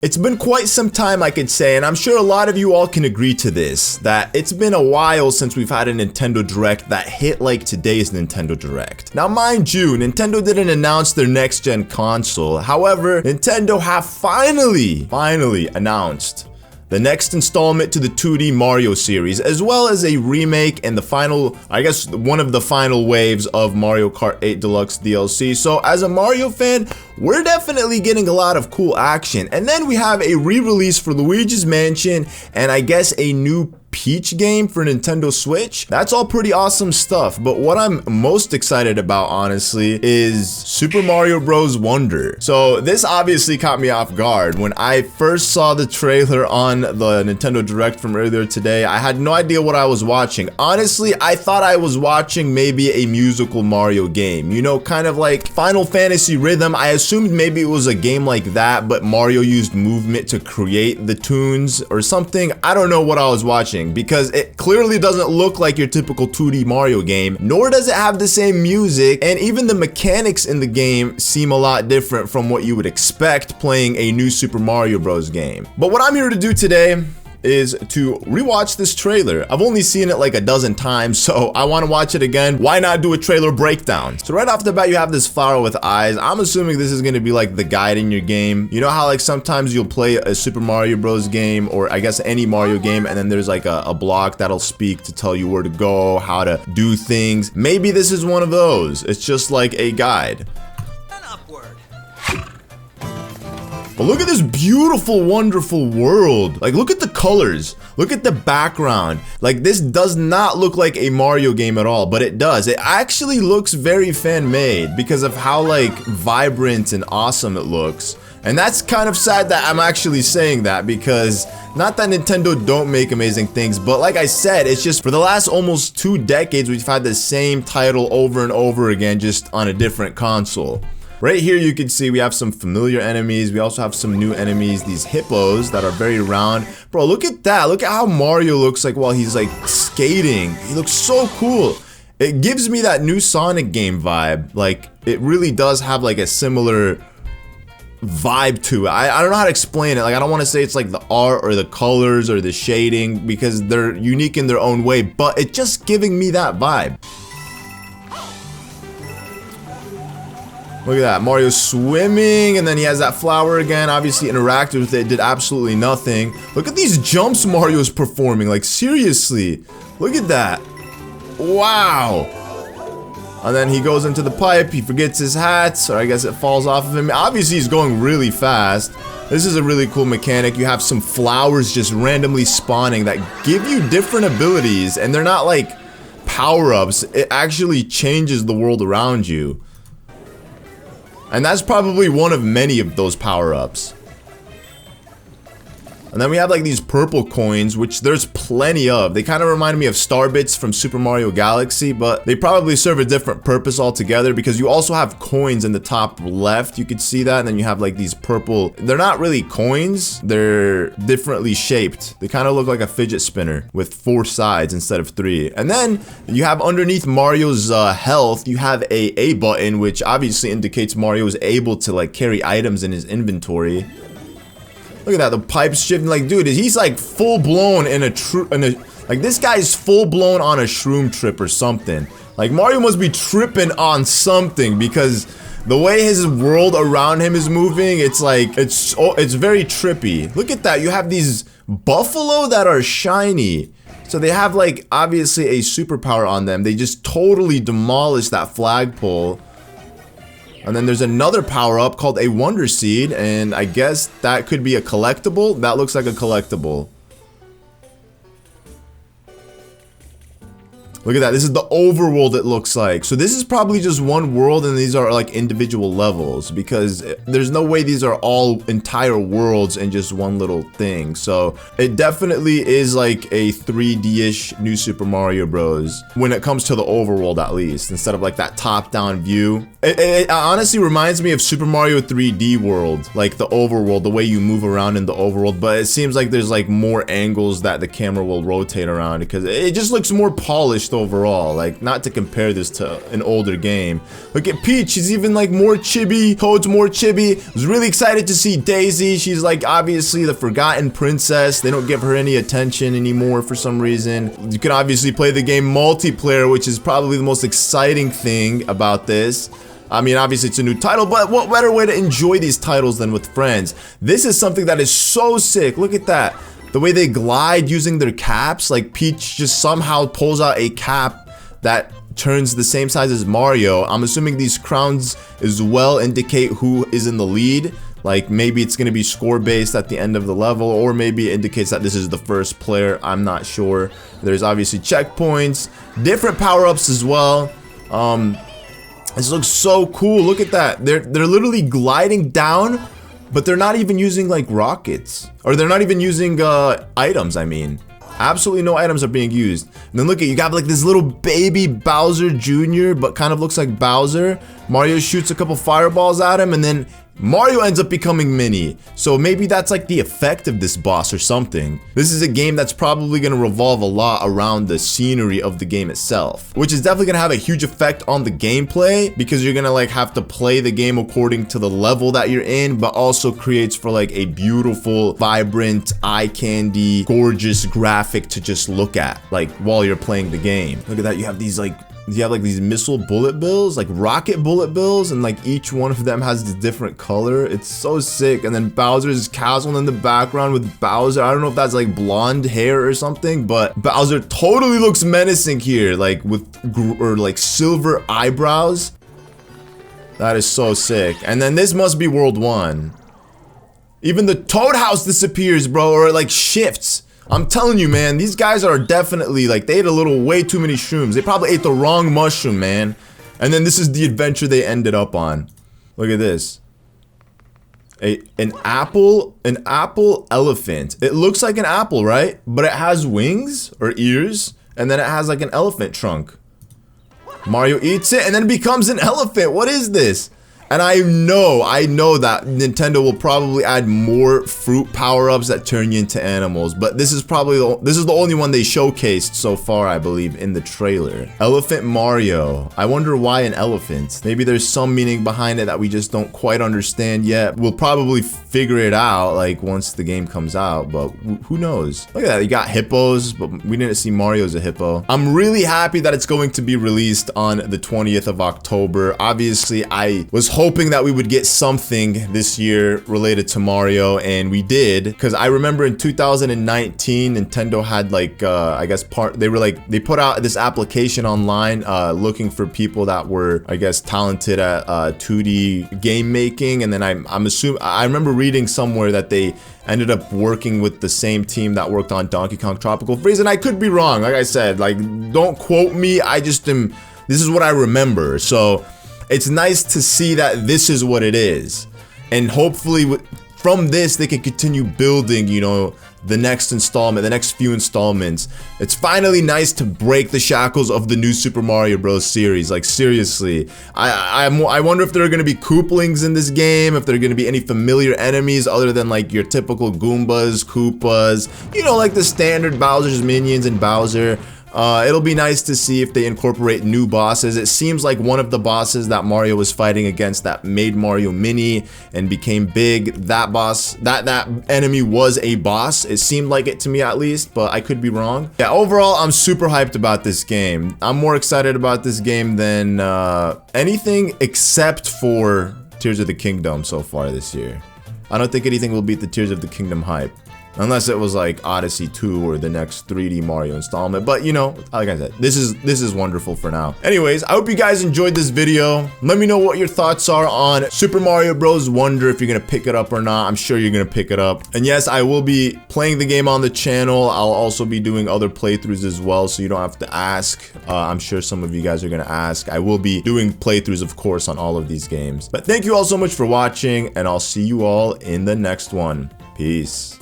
It's been quite some time, I could say, and I'm sure a lot of you all can agree to this, that it's been a while since we've had a Nintendo Direct that hit like today's Nintendo Direct. Now, mind you, Nintendo didn't announce their next-gen console. However, Nintendo have finally announced the next installment to the 2D Mario series, as well as a remake and the final, I guess, one of the final waves of Mario Kart 8 Deluxe DLC. So as a Mario fan, we're definitely getting a lot of cool action. And then we have a re-release for Luigi's Mansion and I guess a new Peach game for Nintendo Switch. That's all pretty awesome stuff, but what I'm most excited about, honestly, is Super Mario Bros. Wonder. So this obviously caught me off guard. When I first saw the trailer on the Nintendo Direct from earlier today, I had no idea what I was watching. Honestly, I thought I was watching maybe a musical Mario game, you know, kind of like Final Fantasy Rhythm. I assumed maybe it was a game like that, but Mario used movement to create the tunes or something. I don't know what I was watching, because it clearly doesn't look like your typical 2D Mario game, nor does it have the same music, and even the mechanics in the game seem a lot different from what you would expect playing a new Super Mario Bros. Game. But what I'm here to do today is to rewatch this trailer. I've only seen it like a dozen times, so I want to watch it again. Why not do a trailer breakdown? So right off the bat, you have this flower with eyes. I'm assuming this is going to be like the guide in your game. You know how like sometimes you'll play a Super Mario Bros. Game, or I guess any Mario game, and then there's like a block that'll speak to tell you where to go, how to do things. Maybe this is one of those. It's just like a guide. But look at this beautiful, wonderful world. Like, look at the colors. Look at the background. Like, this does not look like a Mario game at all, but it does. It actually looks very fan-made because of how, like, vibrant and awesome it looks. And that's kind of sad that I'm actually saying that, because not that Nintendo don't make amazing things, but like I said, it's just for the last almost 2 decades, we've had the same title over and over again, just on a different console. Right here you can see we have some familiar enemies. We also have some new enemies, these hippos that are very round. Bro, look at that. Look at how Mario looks like while he's like skating. He looks so cool. It gives me that new Sonic game vibe. Like, it really does have like a similar vibe to it. I don't know how to explain it. Like, I don't want to say it's like the art or the colors or the shading, because they're unique in their own way, but it's just giving me that vibe. Look at that, Mario swimming, and then he has that flower again, obviously interacted with it, did absolutely nothing. Look at these jumps Mario's performing, like seriously. Look at that. Wow. And then he goes into the pipe, he forgets his hat, or I guess it falls off of him. Obviously he's going really fast. This is a really cool mechanic. You have some flowers just randomly spawning that give you different abilities, and they're not like power-ups. It actually changes the world around you. And that's probably one of many of those power-ups. And then we have like these purple coins, which there's plenty of. They kind of remind me of Star Bits from Super Mario Galaxy, but they probably serve a different purpose altogether, because you also have coins in the top left. You could see that, and then you have like these purple, they're not really coins, they're differently shaped. They kind of look like a fidget spinner with 4 sides instead of 3. And then you have underneath Mario's health, you have a A button, which obviously indicates Mario is able to like carry items in his inventory. Look at that, the pipe's shifting. Like, dude, he's like full blown like this guy's full blown on a shroom trip or something. Like, Mario must be tripping on something, because the way his world around him is moving, it's like, it's very trippy. Look at that, you have these buffalo that are shiny. So they have like, obviously a superpower on them. They just totally demolish that flagpole. And then there's another power-up called a Wonder Seed, and I guess that could be a collectible. That looks like a collectible. Look at that, this is the overworld it looks like. So this is probably just one world, and these are like individual levels, because there's no way these are all entire worlds in just one little thing. So it definitely is like a 3D-ish new Super Mario Bros. When it comes to the overworld, at least, instead of like that top-down view. It honestly reminds me of Super Mario 3D World, like the overworld, the way you move around in the overworld, but it seems like there's like more angles that the camera will rotate around, because it just looks more polished polished overall. Like, not to compare this to an older game. Look at Peach, she's even like more chibi. Toad's more chibi. I was really excited to see Daisy. She's like obviously the forgotten princess. They don't give her any attention anymore for some reason. You can obviously play the game multiplayer, which is probably the most exciting thing about this. I mean, obviously it's a new title, but what better way to enjoy these titles than with friends? This is something that is so sick. Look at that. The way they glide using their caps, like Peach just somehow pulls out a cap that turns the same size as Mario. I'm assuming these crowns as well indicate who is in the lead. Like maybe it's gonna be score based at the end of the level, or maybe it indicates that this is the first player. I'm not sure. There's obviously checkpoints, different power-ups as well. This looks so cool. Look at that. They're literally gliding down, but they're not even using like rockets, or they're not even using items. I mean, absolutely no items are being used. And then look at, you got like this little baby Bowser Jr., but kind of looks like Bowser. Mario shoots a couple fireballs at him, and then Mario ends up becoming mini. So maybe that's like the effect of this boss or something. This is a game that's probably going to revolve a lot around the scenery of the game itself, which is definitely going to have a huge effect on the gameplay, because you're going to like have to play the game according to the level that you're in, but also creates for like a beautiful, vibrant, eye candy, gorgeous graphic to just look at like while you're playing the game. Look at that. You have these like these missile bullet bills, like rocket bullet bills, and like each one of them has a different color. It's so sick. And then Bowser's castle in the background with Bowser. I don't know if that's like blonde hair or something, but Bowser totally looks menacing here, like with like silver eyebrows. That is so sick. And then this must be World 1. Even the Toad House disappears, bro, or it like shifts. I'm telling you, man, these guys are definitely, like, they ate a little way too many shrooms. They probably ate the wrong mushroom, man. And then this is the adventure they ended up on. Look at this. An apple elephant. It looks like an apple, right? But it has wings or ears, and then it has like an elephant trunk. Mario eats it, and then it becomes an elephant. What is this? And I know that Nintendo will probably add more fruit power-ups that turn you into animals, but this is probably the only one they showcased so far, I believe, in the trailer. Elephant Mario. I wonder why an elephant. Maybe there's some meaning behind it that we just don't quite understand yet. We'll probably figure it out like once the game comes out, but who knows? Look at that. You got hippos, but we didn't see Mario as a hippo. I'm really happy that it's going to be released on the 20th of October. Obviously, I was hoping that we would get something this year related to Mario, and we did, because I remember in 2019 Nintendo had like I guess they put out this application online looking for people that were, I guess, talented at 2D game making, and then I remember reading somewhere that they ended up working with the same team that worked on Donkey Kong Tropical Freeze, and I could be wrong. Like I said, like, don't quote me, this is what I remember. So it's nice to see that this is what it is, and hopefully from this they can continue building, you know, the next installment, the next few installments. It's finally nice to break the shackles of the new Super Mario Bros. Series. Like, seriously, I wonder if there are gonna be Koopalings in this game, if there are gonna be any familiar enemies other than like your typical Goombas, Koopas, you know, like the standard Bowser's minions and Bowser. It'll be nice to see if they incorporate new bosses. It seems like one of the bosses that Mario was fighting against that made Mario mini and became big, that boss, that enemy was a boss. It seemed like it to me, at least, but I could be wrong. Yeah, overall, I'm super hyped about this game. I'm more excited about this game than anything except for Tears of the Kingdom so far this year. I don't think anything will beat the Tears of the Kingdom hype. Unless it was like Odyssey 2 or the next 3D Mario installment. But you know, like I said, this is wonderful for now. Anyways, I hope you guys enjoyed this video. Let me know what your thoughts are on Super Mario Bros. Wonder, if you're gonna pick it up or not. I'm sure you're gonna pick it up. And yes, I will be playing the game on the channel. I'll also be doing other playthroughs as well, so you don't have to ask. I'm sure some of you guys are gonna ask. I will be doing playthroughs, of course, on all of these games. But thank you all so much for watching, and I'll see you all in the next one. Peace.